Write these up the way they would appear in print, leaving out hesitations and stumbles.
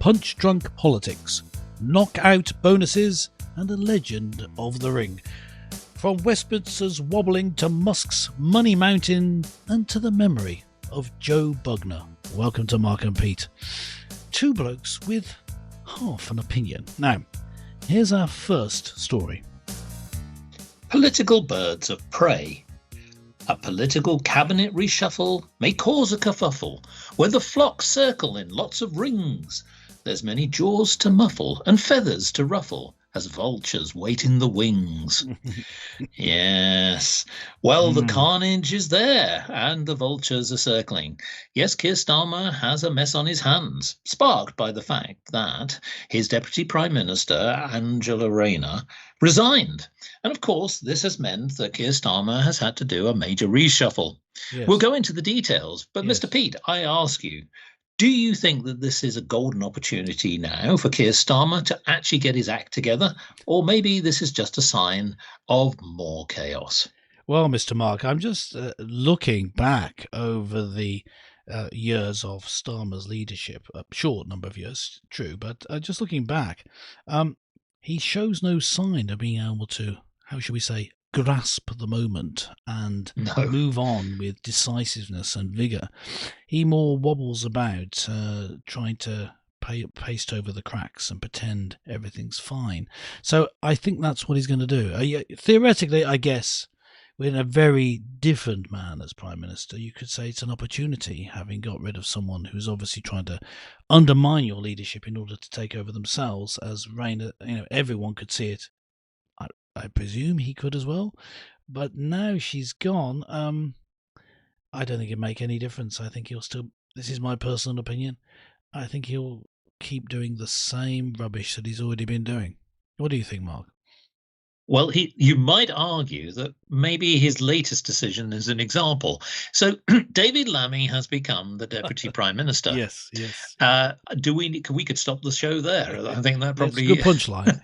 punch-drunk politics, knockout bonuses, and a legend of the ring. From Westminster's wobbling to Musk's money mountain and to the memory of Joe Bugner. Welcome to Mark and Pete. Two blokes with half an opinion. Now, here's our first story. Political birds of prey. A political cabinet reshuffle may cause a kerfuffle, where the flocks circle in lots of rings. There's many jaws to muffle and feathers to ruffle, as vultures wait in the wings. Yes. Well, the carnage is there, and the vultures are circling. Yes, Keir Starmer has a mess on his hands, sparked by the fact that his Deputy Prime Minister, Angela Rayner, resigned. And of course, this has meant that Keir Starmer has had to do a major reshuffle. Yes. We'll go into the details, but Yes. Mr. Pete, I ask you, do you think that this is a golden opportunity now for Keir Starmer to actually get his act together? Or maybe this is just a sign of more chaos? Well, Mr. Mark, I'm just looking back over the years of Starmer's leadership, a short number of years, true, but just looking back, he shows no sign of being able to, how should we say, grasp the moment and move on with decisiveness and vigour. He more wobbles about, trying to paste over the cracks and pretend everything's fine. So I think that's what he's going to do. Theoretically, I guess, with a very different man as Prime Minister, you could say it's an opportunity, having got rid of someone who's obviously trying to undermine your leadership in order to take over themselves, as Rayner, everyone could see it. I presume he could as well, but now she's gone. I don't think it'd make any difference. I think he'll still, this is my personal opinion, I think he'll keep doing the same rubbish that he's already been doing. What do you think, Mark? Well, you might argue that maybe his latest decision is an example. So David Lammy has become the Deputy Prime Minister. Yes. We could stop the show there. I think that probably... It's a good punchline.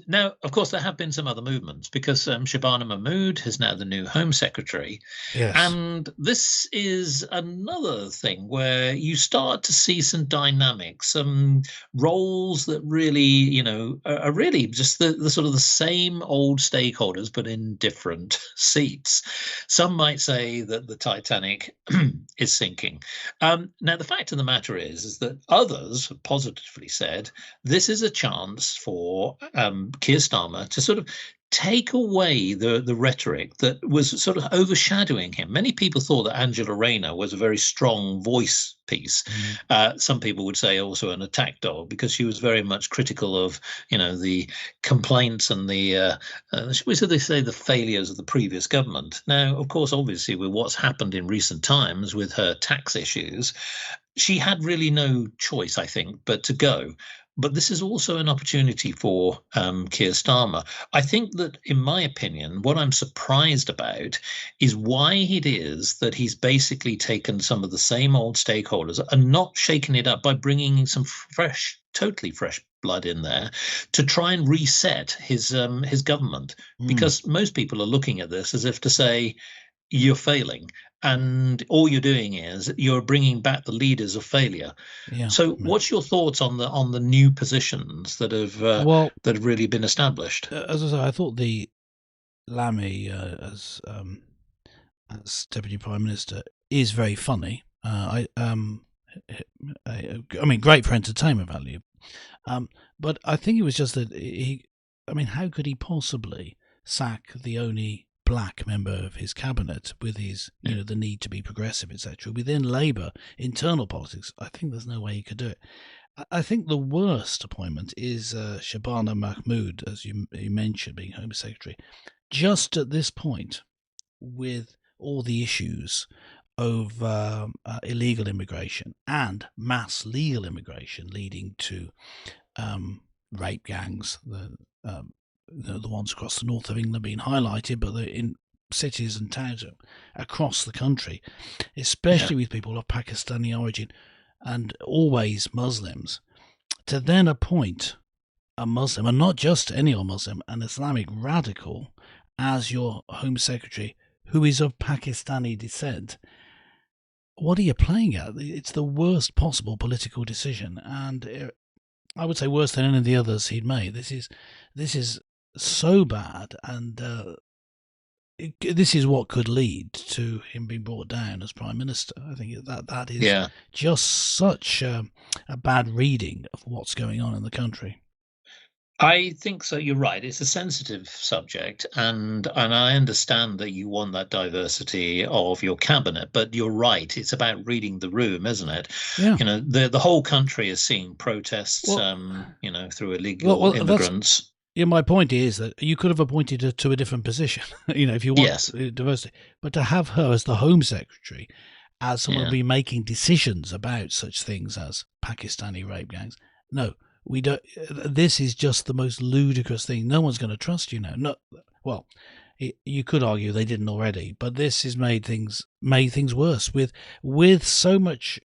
Now, of course, there have been some other movements because Shabana Mahmood is now the new Home Secretary. Yes. And this is another thing where you start to see some dynamics, some roles that really, are really just the sort of the same old stakeholders, but in different seats. Some might say that the Titanic is sinking. Now, the fact of the matter is that others have positively said this is a chance for Keir Starmer to sort of take away the rhetoric that was sort of overshadowing him. Many people thought that Angela Rayner was a very strong voice piece. Some people would say also an attack dog, because she was very much critical of, the complaints and the, should they say, the failures of the previous government. Now, of course, obviously, with what's happened in recent times with her tax issues, she had really no choice, I think, but to go. But this is also an opportunity for Keir Starmer. I think that, in my opinion, what I'm surprised about is why it is that he's basically taken some of the same old stakeholders and not shaken it up by bringing some totally fresh blood in there to try and reset his government. Because most people are looking at this as if to say, you're failing, and all you're doing is you're bringing back the leaders of failure. So what's your thoughts on the new positions that have really been established? As I say, I thought the Lammy as Deputy Prime Minister is very funny. I mean, great for entertainment value. But I think it was just that how could he possibly sack the only black member of his cabinet with his, the need to be progressive, etc. Within Labour internal politics? I think there's no way he could do it. I think the worst appointment is Shabana Mahmood, as you mentioned, being Home Secretary. Just at this point, with all the issues of illegal immigration and mass legal immigration leading to rape gangs, the ones across the north of England being highlighted, but they're in cities and towns across the country, especially with people of Pakistani origin and always Muslims, to then appoint a Muslim, and not just any old Muslim, an Islamic radical, as your Home Secretary who is of Pakistani descent. what are you playing at? It's the worst possible political decision, and I would say worse than any of the others he'd made. This is so bad, and this is what could lead to him being brought down as prime minister. I think that is Yeah. just such a bad reading of what's going on in the country. I think so. You're right. It's a sensitive subject, and I understand that you want that diversity of your cabinet, but you're right. It's about reading the room, isn't it? Yeah. The whole country is seeing protests, Well, through illegal well, that's immigrants. yeah. My point is that you could have appointed her to a different position, if you want Yes. diversity, but to have her as the Home Secretary, as someone who'll Yeah. be making decisions about such things as Pakistani rape gangs, no, we don't. This is just the most ludicrous thing. No one's going to trust you now. No, well, you could argue they didn't already, but this has made things worse with so much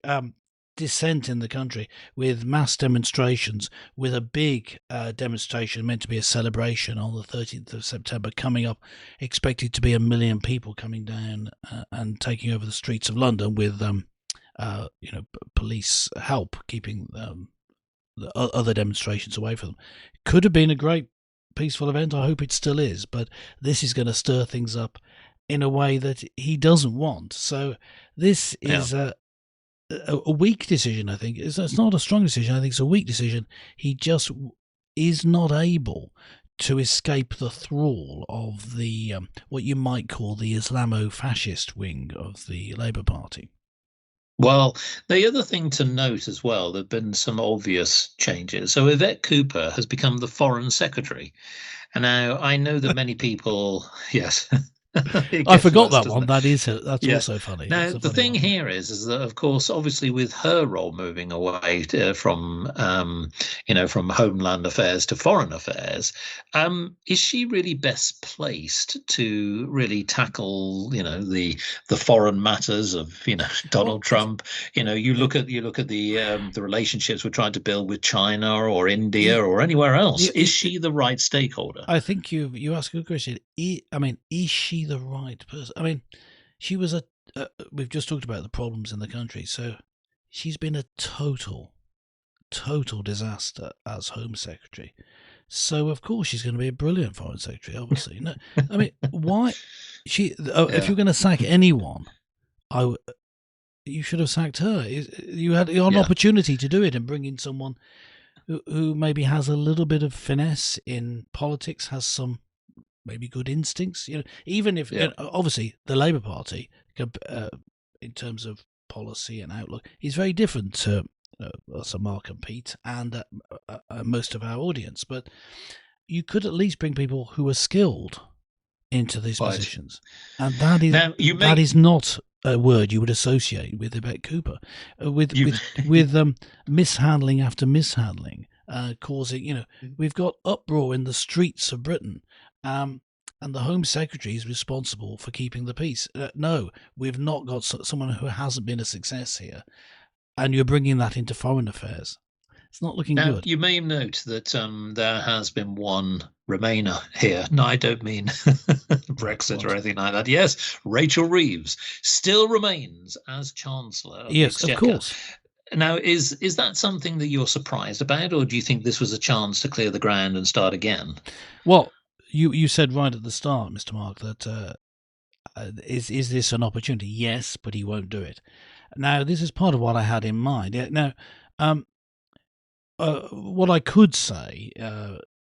dissent in the country, with mass demonstrations, with a big demonstration meant to be a celebration on the 13th of September coming up, expected to be 1 million people coming down and taking over the streets of London with police help keeping the other demonstrations away from them. Could have been a great peaceful event. I hope it still is, but this is going to stir things up in a way that he doesn't want. So this is a weak decision, I think. It's not a strong decision. I think it's a weak decision. He just is not able to escape the thrall of the what you might call the Islamo-fascist wing of the Labour Party. Well, the other thing to note as well, there have been some obvious changes. So Yvette Cooper has become the Foreign Secretary. And now I know that many people, yes. I forgot worse, that one. That's also funny. Now, That's a the funny thing one. here is that, of course, obviously, with her role moving away from Homeland Affairs to Foreign Affairs, is she really best placed to really tackle, the foreign matters of, Well, Donald Trump? You look at the relationships we're trying to build with China or India or anywhere else. Is she the right stakeholder? I think you ask a good question. Is she the right person? I mean, she was we've just talked about the problems in the country, so she's been a total disaster as Home Secretary. So of course she's going to be a brilliant Foreign Secretary. Obviously, no. I mean, why she? If you're going to sack anyone, you should have sacked her. You had an opportunity to do it and bring in someone who maybe has a little bit of finesse in politics, has some maybe good instincts. Even if obviously the Labour Party, in terms of policy and outlook, is very different to Sir Mark and Pete and most of our audience. But you could at least bring people who are skilled into these positions, and that is not a word you would associate with Yvette Cooper, with mishandling after mishandling, causing. We've got uproar in the streets of Britain, and the Home Secretary is responsible for keeping the peace. No, we've not got someone who hasn't been a success here, and you're bringing that into foreign affairs. It's not looking good. You may note that there has been one Remainer here. No, I don't mean Brexit or anything like that. Yes, Rachel Reeves still remains as Chancellor of the Exchequer. Of course. Now, is that something that you're surprised about, or do you think this was a chance to clear the ground and start again? Well, you said right at the start, Mr. Mark, that is this an opportunity? Yes, but he won't do it. Now, this is part of what I had in mind. Now, what I could say,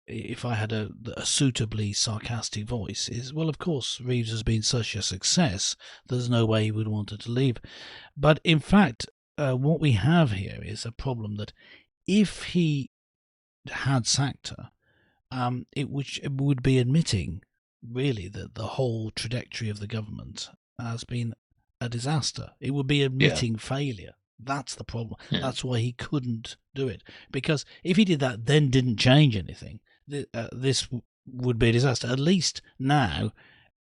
if I had a suitably sarcastic voice, is, well, of course, Reeves has been such a success, there's no way he would want her to leave. But in fact, what we have here is a problem that if he had sacked her, it would be admitting, really, that the whole trajectory of the government has been a disaster. It would be admitting failure. That's the problem. Yeah. That's why he couldn't do it. Because if he did that, then didn't change anything, this would be a disaster. At least now,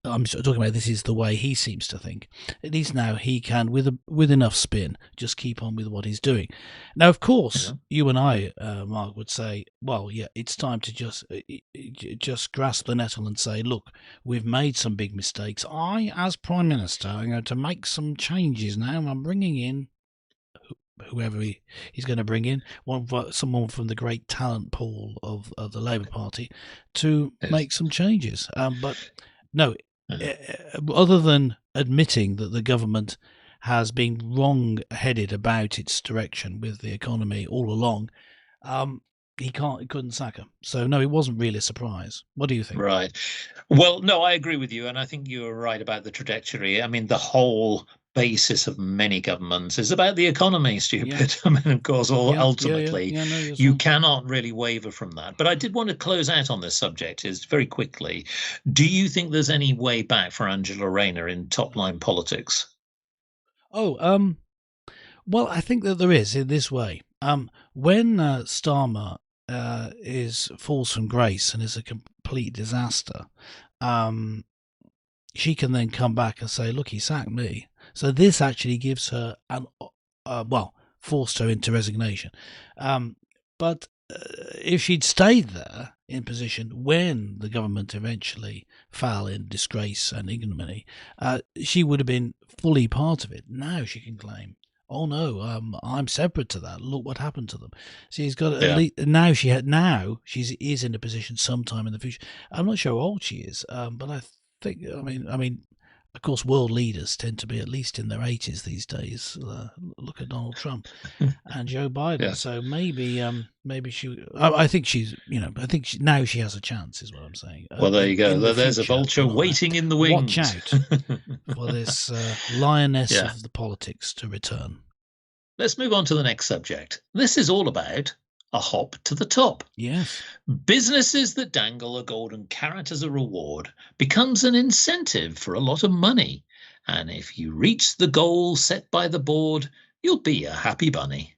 I'm talking about this is the way he seems to think. At least now he can, with enough spin, just keep on with what he's doing. Now, of course, Yeah. you and I, Mark, would say, well, yeah, it's time to just grasp the nettle and say, look, we've made some big mistakes. I, as Prime Minister, am going to make some changes now. I'm bringing in whoever he's going to bring in, someone from the great talent pool of the Labour Party, to Yes. make some changes. But no, Yeah. other than admitting that the government has been wrong-headed about its direction with the economy all along, he couldn't sack her. So no, it wasn't really a surprise. What do you think? Right. Well, no, I agree with you, and I think you're right about the trajectory. I mean, the whole basis of many governments is about the economy, Yeah, stupid. I mean, of course, yeah, yeah, yeah, ultimately, yeah. No, you're you right. cannot really waver from that. But I did want to close out on this subject is very quickly. Do you think there's any way back for Angela Rayner in top line politics? Oh, well, I think that there is in this way. When Starmer falls from grace and is a complete disaster, um, she can then come back and say, "Look, he sacked me." So this actually gives her well, forced her into resignation. But if she'd stayed there in position when the government eventually fell in disgrace and ignominy, she would have been fully part of it. Now she can claim, "Oh no, I'm separate to that. Look what happened to them." She's got at Yeah. least now she is in a position sometime in the future. I'm not sure how old she is, but I think I mean, of course, world leaders tend to be at least in their 80s these days. Look at Donald Trump and Joe Biden. Yes. So maybe she. I think she's. I think now she has a chance. Is what I'm saying. Well, there you go. In the There's a future, but vulture not now. waiting in the Watch wings. out for this lioness Yeah. of the politics to return. Let's move on to the next subject. This is all about a hop to the top. Yes. Businesses that dangle a golden carrot as a reward becomes an incentive for a lot of money. And if you reach the goal set by the board, you'll be a happy bunny.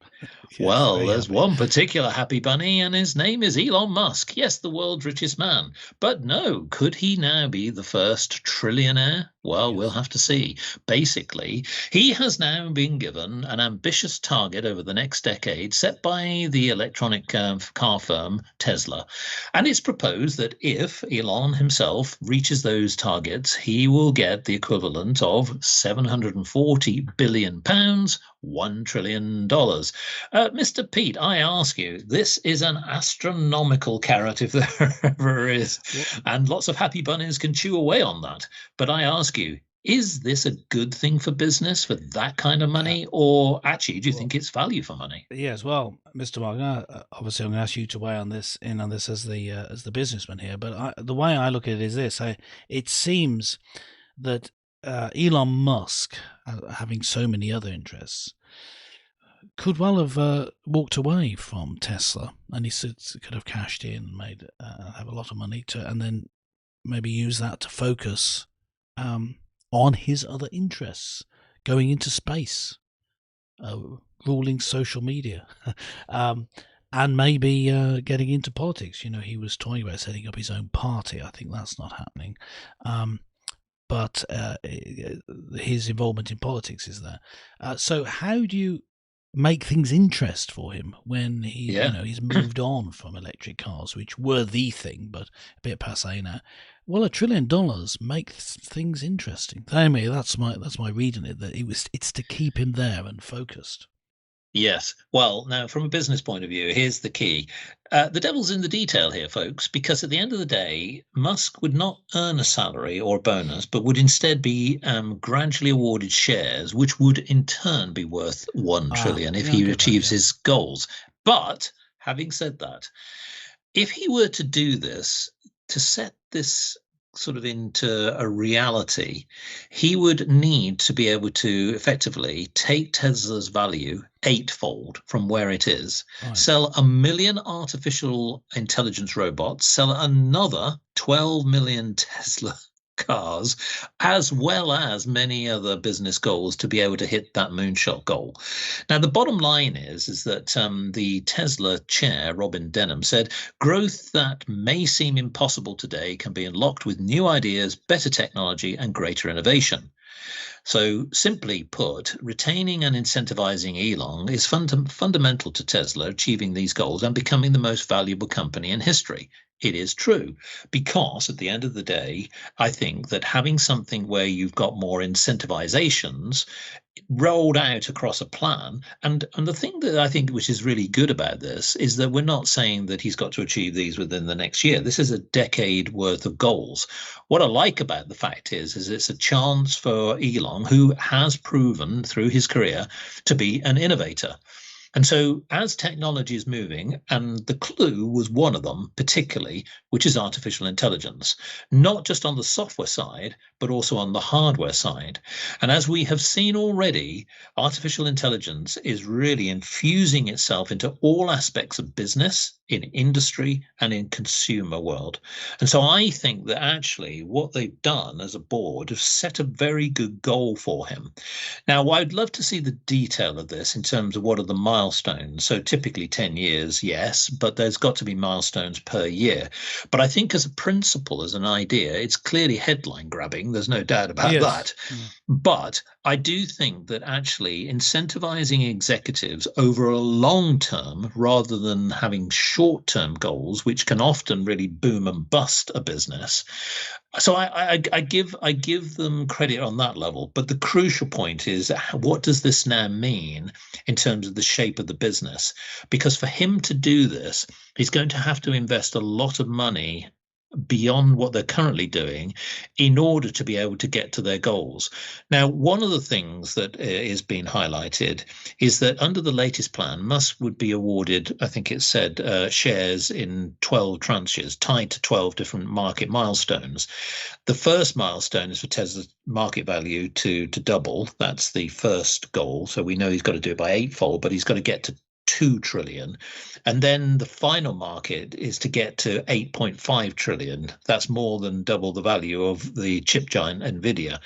Yes. Well, Very there's happy. one particular happy bunny, and his name is Elon Musk. Yes, the world's richest man. But no, could he now be the first trillionaire? Well, we'll Yes. have to see. Basically, he has now been given an ambitious target over the next decade set by the electronic car firm Tesla. And it's proposed that if Elon himself reaches those targets, he will get the equivalent of 740 billion pounds, $1 trillion. Mr. Pete, I ask you, this is an astronomical carrot if there ever is, Well, and lots of happy bunnies can chew away on that. But I ask you, is this a good thing for business for that kind of uh, money, or actually, do you well, think it's value for money? yes. Well, Mr. Wagner, obviously, I'm going to ask you to weigh on this as the businessman here. But the way I look at it is this: it seems that Elon Musk, having so many other interests, could well have walked away from Tesla, and could have cashed in and made have a lot of money and then maybe use that to focus um, on his other interests, going into space, uh, ruling social media, um, and maybe getting into politics. He was toying about setting up his own party. I think that's not happening. But his involvement in politics is there. So how do you make things interest for him when Yeah. he's moved on from electric cars, which were the thing, but a bit passe now? Well, $1 trillion makes things interesting. Anyway, that's my reading it. That it's to keep him there and focused. Yes. Well, now, from a business point of view, here's the key. The devil's in the detail here, folks, because at the end of the day, Musk would not earn a salary or a bonus, but would instead be gradually awarded shares, which would in turn be worth 1 trillion if Yeah, I he get that. achieves Yeah. his goals. But having said that, if he were to do this, to set this sort of into a reality, he would need to be able to effectively take Tesla's value eightfold from where it is, Right. sell 1 million artificial intelligence robots, sell another 12 million Tesla cars, as well as many other business goals to be able to hit that moonshot goal. Now, the bottom line is that the Tesla chair, Robin Denham, said growth that may seem impossible today can be unlocked with new ideas, better technology, and greater innovation. So, simply put, retaining and incentivizing Elon is fundamental to Tesla achieving these goals and becoming the most valuable company in history. It is true because at the end of the day, I think that having something where you've got more incentivizations rolled out across a plan. And the thing that I think which is really good about this is that we're not saying that he's got to achieve these within the next year. This is a decade worth of goals. What I like about the fact is it's a chance for Elon, who has proven through his career to be an innovator. And so, as technology is moving, and the clue was one of them, particularly, which is artificial intelligence, not just on the software side, but also on the hardware side. And as we have seen already, artificial intelligence is really infusing itself into all aspects of business, in industry, and in consumer world. And so I think that actually what they've done as a board have set a very good goal for him. Now, I'd love to see the detail of this in terms of what are the milestones. So typically 10 years, yes, but there's got to be milestones per year. But I think as a principle, as an idea, it's clearly headline grabbing. There's no doubt about Yes. that. But I do think that actually incentivizing executives over a long term rather than having short term goals, which can often really boom and bust a business. So I give them credit on that level, but the crucial point is what does this now mean in terms of the shape of the business? Because for him to do this, he's going to have to invest a lot of money beyond what they're currently doing in order to be able to get to their goals. Now, one of the things that is being highlighted is that under the latest plan, Musk would be awarded, I think it said, shares in 12 tranches tied to 12 different market milestones. The first milestone is for Tesla's market value to double. That's the first goal. So we know he's got to do it by eightfold, but he's got to get to 2 trillion. And then the final market is to get to 8.5 trillion. That's more than double the value of the chip giant Nvidia.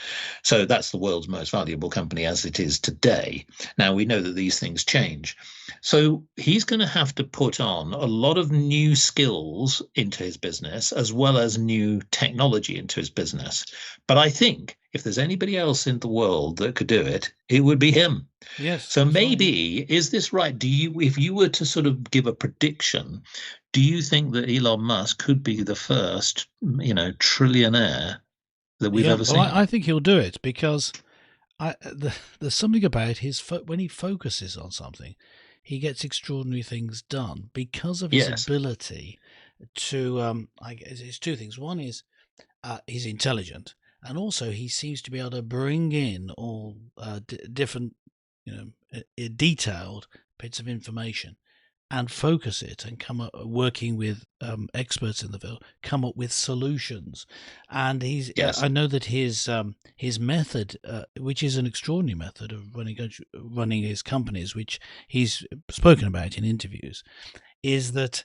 So that's the world's most valuable company as it is today. Now we know that these things change. So he's going to have to put on a lot of new skills into his business as well as new technology into his business. But I think if there's anybody else in the world that could do it, it would be him. Yes, So that's right. maybe, is this right? If you were to sort of give a prediction, do you think that Elon Musk could be the first, trillionaire that we've Yeah, ever well, seen? I think he'll do it because there's something about when he focuses on something, he gets extraordinary things done because of his Yes. ability to. I guess it's two things. One is he's intelligent, and also he seems to be able to bring in all different, detailed bits of information and focus it and come up working with experts in the field, come up with solutions. And Yes. I know that his method, which is an extraordinary method of running his companies, which he's spoken about in interviews, is that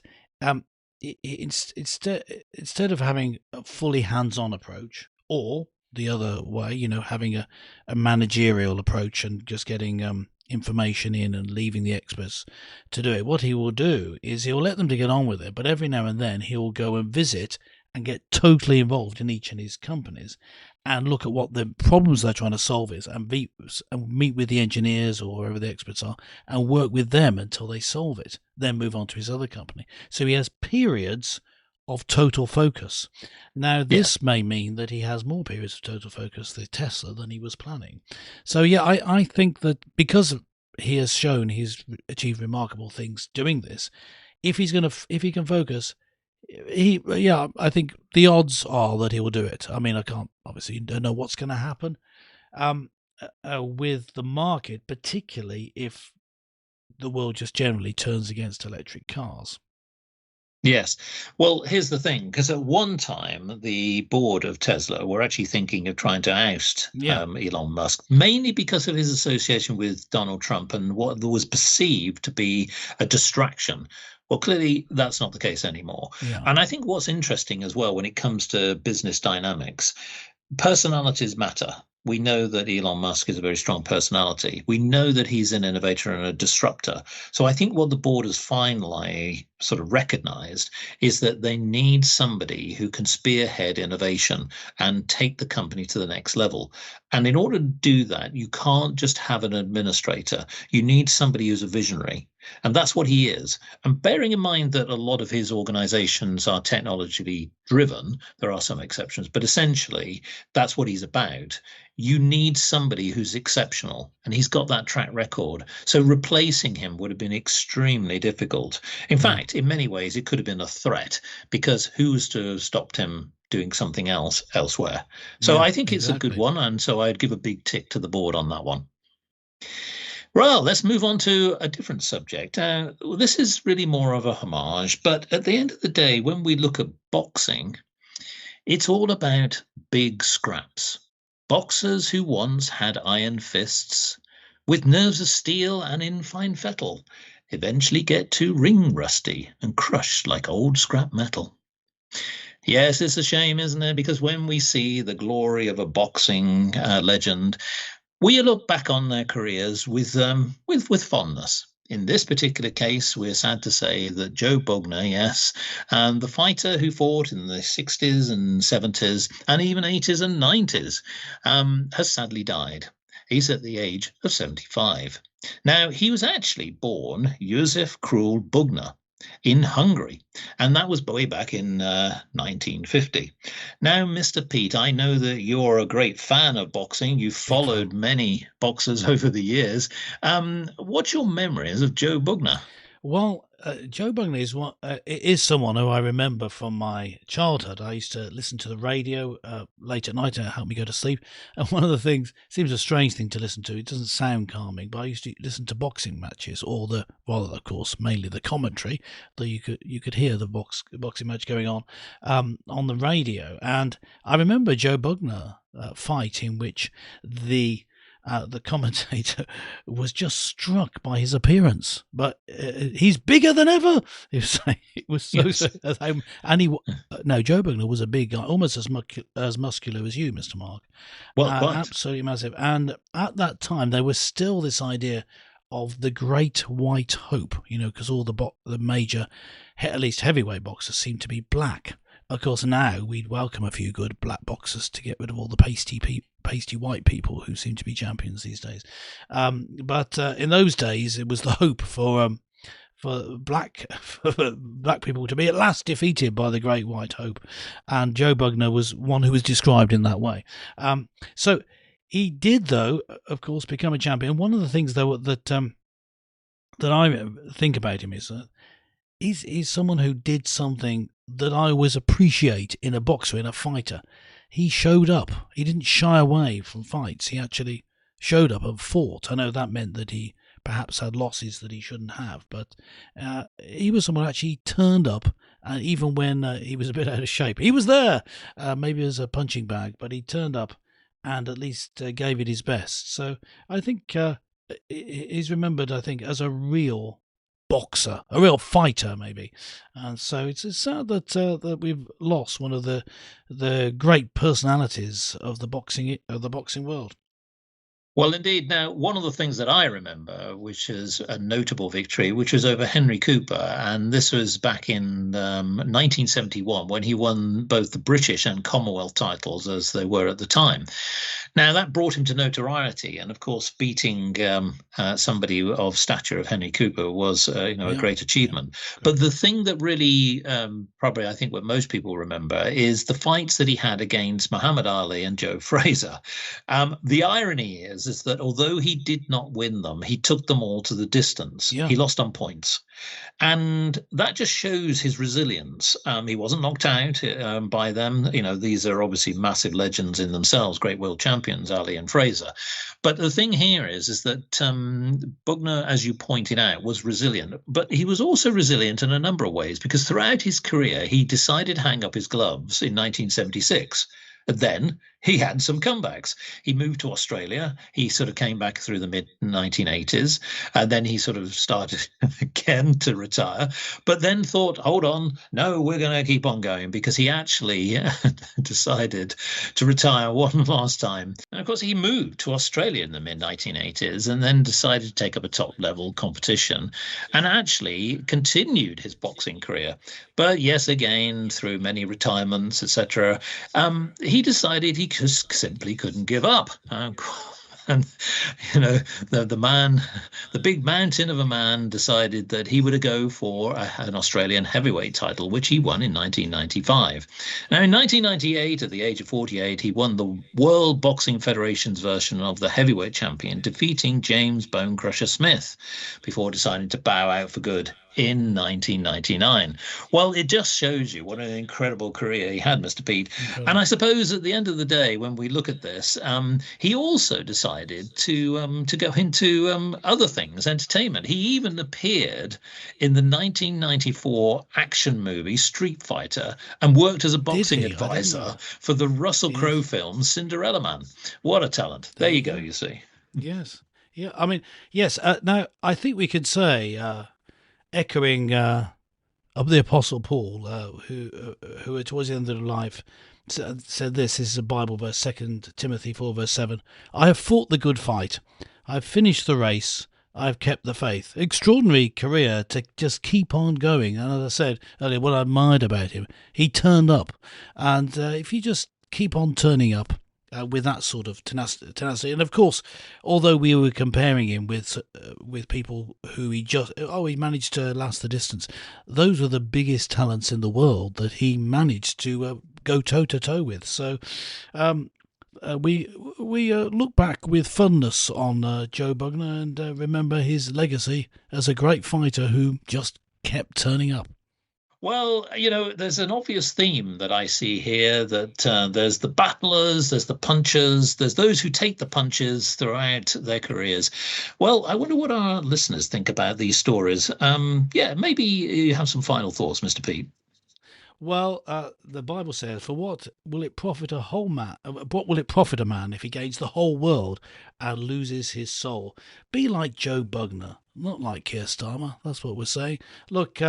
instead of having a fully hands-on approach, or the other way, having a managerial approach and just getting information in and leaving the experts to do it, what he will do is he'll let them to get on with it, but every now and then he'll go and visit and get totally involved in each of his companies and look at what the problems they're trying to solve is and meet with the engineers or wherever the experts are and work with them until they solve it, then move on to his other company. So he has periods of total focus. Now, Yes. this may mean that he has more periods of total focus with Tesla than he was planning. So, yeah, I think that because he has shown he's achieved remarkable things doing this, if he can focus, I think the odds are that he will do it. I mean, I can't obviously don't know what's going to happen with the market, particularly if the world just generally turns against electric cars. Yes. Well, here's the thing, because at one time, the board of Tesla were actually thinking of trying to oust Yeah, Elon Musk, mainly because of his association with Donald Trump and what was perceived to be a distraction. Well, clearly, that's not the case anymore. yeah, And I think what's interesting as well when it comes to business dynamics, Personalities matter. We know that Elon Musk is a very strong personality. We know that he's an innovator and a disruptor. So I think what the board has finally sort of recognized is that they need somebody who can spearhead innovation and take the company to the next level. And in order to do that, you can't just have an administrator. You need somebody who's a visionary. And that's what he is. And bearing in mind that a lot of his organizations are technologically driven, there are some exceptions, but essentially that's what he's about. You need somebody who's exceptional, and he's got that track record. So replacing him would have been extremely difficult. In fact, in many ways, it could have been a threat, because who's to have stopped him doing something else elsewhere? So Yeah, I think it's a good exactly. one, and so I'd give a big tick to the board on that one. Well, let's move on to a different subject. This is really more of a homage, but at the end of the day, when we look at boxing, it's all about big scraps. Boxers who once had iron fists, with nerves of steel and in fine fettle, eventually get too ring rusty and crushed like old scrap metal. Yes, it's a shame, isn't it? Because when we see the glory of a boxing legend, we look back on their careers with fondness. In this particular case, we're sad to say that Joe Bugner, yes, and the fighter who fought in the 60s and 70s and even 80s and 90s, has sadly died. He's at the age of 75. Now, he was actually born Josef Krul Bugner in Hungary, and that was way back in 1950. Now, Mr. Pete, I know that you're a great fan of boxing. You've Big fan. followed many boxers over the years. What's your memories of Joe Bugner? Well, Joe Bugner is someone who I remember from my childhood. I used to listen to the radio late at night to help me go to sleep. And one of the things, seems a strange thing to listen to. It doesn't sound calming, but I used to listen to boxing matches, or of course, mainly the commentary. Though you could hear the boxing match going on the radio. And I remember Joe Bugner fight in which the commentator was just struck by his appearance, but he's bigger than ever. He was saying it was Yes. and he no, Joe Bugner was a big guy, almost as muscular as you, Mr. Mark, Well, quite. absolutely massive. And at that time, there was still this idea of the Great White Hope, because all the major, at least heavyweight boxers, seemed to be black. Of course, now we'd welcome a few good black boxers to get rid of all the pasty white people who seem to be champions these days. But in those days, it was the hope for black people to be at last defeated by the Great White Hope, and Joe Bugner was one who was described in that way. So he did, though, of course, become a champion. One of the things, though, that I think about him is that he's someone who did something that I always appreciate in a boxer, in a fighter. He showed up. He didn't shy away from fights. He actually showed up and fought. I know that meant that he perhaps had losses that he shouldn't have, but he was someone who actually turned up, and even when he was a bit out of shape, he was there, maybe as a punching bag, but he turned up and at least gave it his best. So I think he's remembered, I think, as a real boxer, a real fighter, maybe. And so it's sad that we've lost one of the great personalities of the boxing world. Well, indeed. Now, one of the things that I remember, which is a notable victory, which was over Henry Cooper, and this was back in 1971 when he won both the British and Commonwealth titles as they were at the time. Now, that brought him to notoriety, and of course, beating somebody of stature of Henry Cooper was, a great achievement. Yeah, but the thing that really, probably, I think, what most people remember is the fights that he had against Muhammad Ali and Joe Frazier. The irony is that although he did not win them, he took them all to the distance. yeah, He lost on points. And that just shows his resilience. He wasn't knocked out by them. These are obviously massive legends in themselves, great world champions, Ali and Fraser. But the thing here is that Bugner, as you pointed out, was resilient. But he was also resilient in a number of ways, because throughout his career, he decided to hang up his gloves in 1976. Then he had some comebacks. He moved to Australia. He sort of came back through the mid 1980s, and then he sort of started again to retire, but then thought, hold on, no, we're going to keep on going, because he actually decided to retire one last time. And of course, he moved to Australia in the mid 1980s and then decided to take up a top level competition and actually continued his boxing career. But yes, again, through many retirements, etc., he decided he just simply couldn't give up. And the man, the big mountain of a man, decided that he would go for an Australian heavyweight title, which he won in 1995. Now, in 1998, at the age of 48, he won the World Boxing Federation's version of the heavyweight champion, defeating James Bone Crusher Smith, before deciding to bow out for good in 1999. Well, it just shows you what an incredible career he had, Mr. Pete. Okay. And I suppose at the end of the day, when we look at this, he also decided to go into other things, entertainment. He even appeared in the 1994 action movie Street Fighter and worked as a boxing advisor for the Russell Crowe film Cinderella Man. What a talent. There you go, you see. Yes. Yeah, I mean, yes. Now, I think we could say, echoing of the Apostle Paul, who towards the end of life said this is a Bible verse, 2 Timothy 4 verse 7. I have fought the good fight. I've finished the race. I've kept the faith. Extraordinary career to just keep on going. And as I said earlier, what I admired about him, he turned up. And if you just keep on turning up, with that sort of tenacity, and of course, although we were comparing him with people who he managed to last the distance, those were the biggest talents in the world that he managed to go toe to toe with. So we look back with fondness on Joe Bugner and remember his legacy as a great fighter who just kept turning up. Well, there's an obvious theme that I see here, that there's the battlers, there's the punchers, there's those who take the punches throughout their careers. Well, I wonder what our listeners think about these stories. Maybe you have some final thoughts, Mr. Pete. Well, the Bible says, "For what will it profit a whole man? What will it profit a man if he gains the whole world and loses his soul?" Be like Joe Bugner, not like Keir Starmer. That's what we're saying. Look,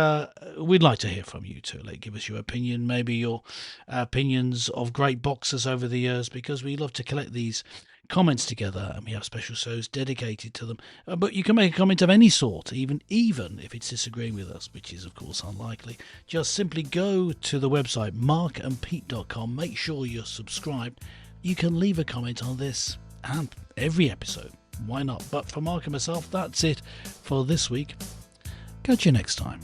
we'd like to hear from you too. Give us your opinion, maybe your opinions of great boxers over the years, because we love to collect these comments together, and we have special shows dedicated to them. But you can make a comment of any sort, even if it's disagreeing with us, which is of course unlikely. Just simply go to the website markandpete.com, make sure you're subscribed. You can leave a comment on this and every episode, why not? But for Mark and myself, that's it for this week. Catch you next time.